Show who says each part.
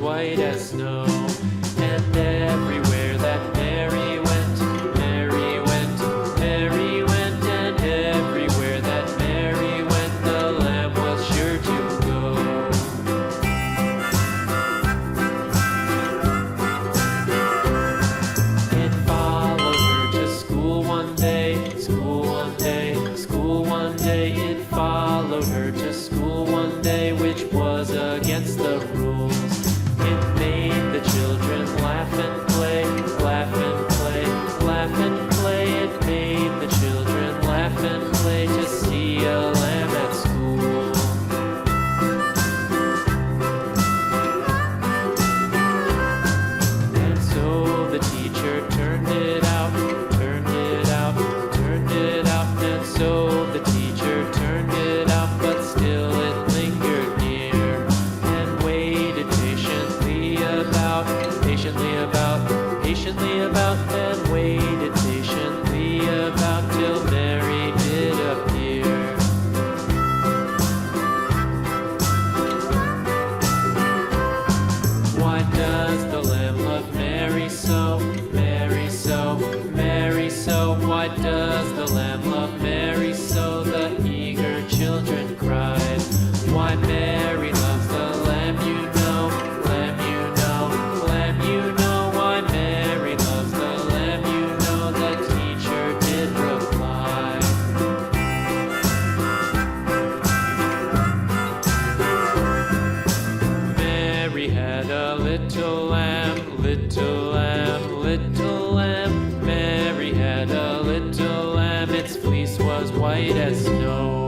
Speaker 1: white as snow. And everywhere that Mary went, Mary went, Mary went, and everywhere that Mary went, the lamb was sure to go. It followed her to school one day, school one day, school one day. It followed her to school one day, which was against the rules. It made the children laugh and play, laugh and play, laugh and play. It made the children laugh and play to see a lamb at school. And so the teacher turned it out, turned it out, turned it out. And so the teacher turned it out, but still it lingered near and waited patiently about, and waited patiently about till Mary did appear. Why does the lamb love Mary so, Mary so, Mary so? Why does the lamb love Mary so? The eager children cried. Why Mary loves the lamb, you know, lamb, you know, lamb, you know. Why Mary loves the lamb, you know, the teacher did reply. Mary had a little lamb, little lamb, little lamb. Mary had a little lamb, its fleece was white as snow.